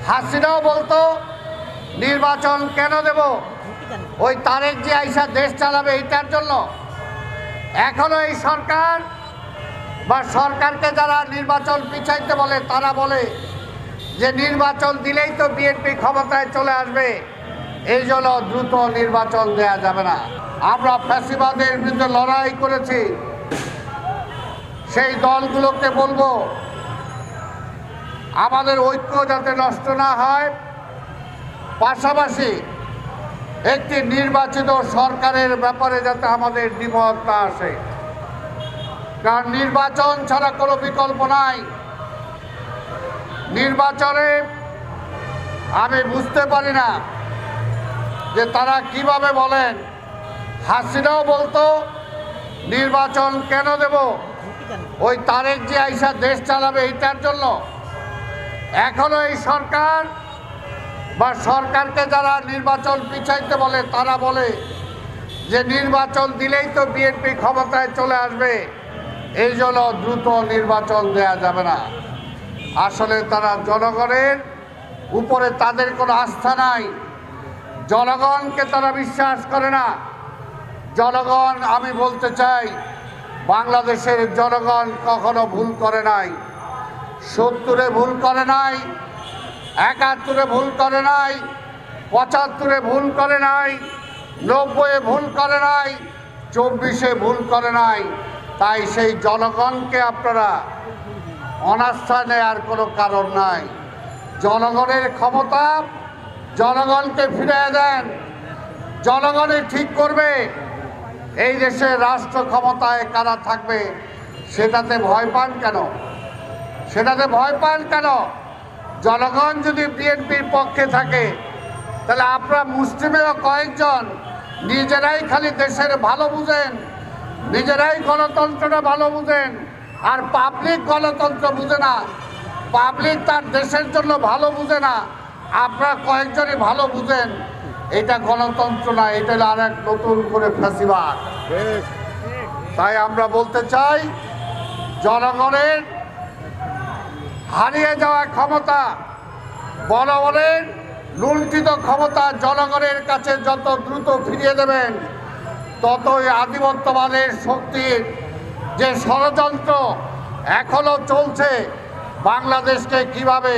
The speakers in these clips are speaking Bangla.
হাসিনাও বলতো নির্বাচন কেন দেব, ওই তারেক যে আইসা দেশ চালাবে এইটার জন্য। এখনো এই সরকার বা সরকারকে যারা নির্বাচন পিছাইতে বলে তারা বলে যে নির্বাচন দিলেই তো বিএনপি ক্ষমতায় চলে আসবে, এই জন্য দ্রুত নির্বাচন দেয়া যাবে না। আমরা ফ্যাসিবাদের বিরুদ্ধে লড়াই করেছি, সেই দলগুলোকে বলবো আমাদের ঐক্য যাতে নষ্ট না হয়, পাশাপাশি একটি নির্বাচিত সরকারের ব্যাপারে যাতে আমাদের দ্বিমত না আসে, কারণ নির্বাচন ছাড়া কোনো বিকল্প নাই। নির্বাচনে আমি বুঝতে পারি না যে তারা কিভাবে বলেন, হাসিনাও বলতো নির্বাচন কেন দেব, ওই তারেক যে আইসা দেশ চালাবে এইটার জন্য। এখনো এই সরকার বা সরকারকে যারা নির্বাচন পিছাইতে বলে তারা বলে যে নির্বাচন দিলেই তো বিএনপি ক্ষমতায় চলে আসবে, এই জন্য দ্রুত নির্বাচন দেয়া যাবে না। আসলে তারা জনগণের উপরে তাদের কোনো আস্থা নাই, জনগণকে তারা বিশ্বাস করে না। জনগণ, আমি বলতে চাই, বাংলাদেশের জনগণ কখনো ভুল করে নাই। 70-এ ভুল করে নাই, 71-এ ভুল করে নাই, 75-এ ভুল করে নাই, 90-এ ভুল করে নাই, 24-এ ভুল করে নাই। তাই সেই জনগণকে আপনারা অনাস্থা নেওয়ার কোনো কারণ নাই। জনগণের ক্ষমতা জনগণকে ফিরিয়ে দেন, জনগণই ঠিক করবে এই দেশে রাষ্ট্র ক্ষমতায় কারা থাকবে। সেটাতে ভয় পান কেন? সেটাতে ভয় পান কেন? জনগণ যদি বিএনপির পক্ষে থাকে তাহলে আপনারা মুসলিমেরও কয়েকজন নিজেরাই খালি দেশের ভালো বুঝেন, নিজেরাই গণতন্ত্রটা ভালো বুঝেন, আর পাবলিক গণতন্ত্র বুঝে না, পাবলিক তার দেশের জন্য ভালো বুঝে না, আপনারা কয়েকজনই ভালো বুঝেন। এটা গণতন্ত্র না, এটা আর এক নতুন করে ফ্যাসিবাদ। তাই আমরা বলতে চাই, জনগণের হারিয়ে যাওয়া ক্ষমতা, বড় লুণ্ঠিত ক্ষমতা জনগণের কাছে যত দ্রুত ফিরিয়ে দেবেন, ততই আধিপত্যবাদের শক্তির যে ষড়যন্ত্র এখনো চলছে, বাংলাদেশকে কিভাবে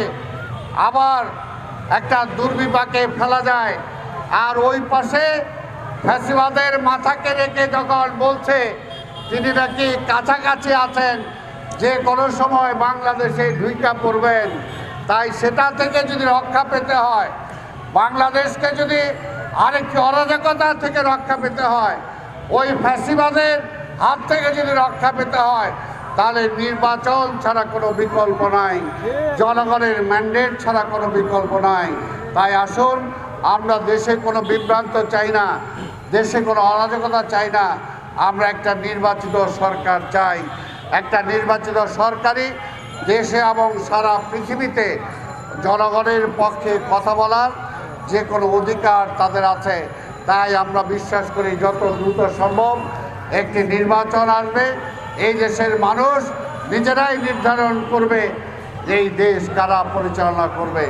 আবার একটা দুর্বিপাকে ফেলা যায়। আর ওই পাশে ফ্যাসিবাদের মাথাকে রেখে যখন বলছে তিনি নাকি কাছাকাছি আছেন, যে কোনো সময় বাংলাদেশে ঢুইকা পড়বেন, তাই সেটা থেকে যদি রক্ষা পেতে হয়, বাংলাদেশকে যদি আরেকটি অরাজকতা থেকে রক্ষা পেতে হয়, ওই ফ্যাসিবাদের হাত থেকে যদি রক্ষা পেতে হয়, তাহলে নির্বাচন ছাড়া কোনো বিকল্প নাই, জনগণের ম্যান্ডেট ছাড়া কোনো বিকল্প নাই। তাই আসুন, আমরা দেশে কোনো বিভ্রান্ত চাই না, দেশে কোনো অরাজকতা চাই না, আমরা একটা নির্বাচিত সরকার চাই। একটা নির্বাচিত সরকারই দেশে এবং সারা পৃথিবীতে জনগণের পক্ষে কথা বলার যে কোনো অধিকার তাদের আছে। তাই আমরা বিশ্বাস করি যত দ্রুত সম্ভব একটি নির্বাচন আসবে, এই দেশের মানুষ নিজেরাই নির্ধারণ করবে এই দেশ কারা পরিচালনা করবে।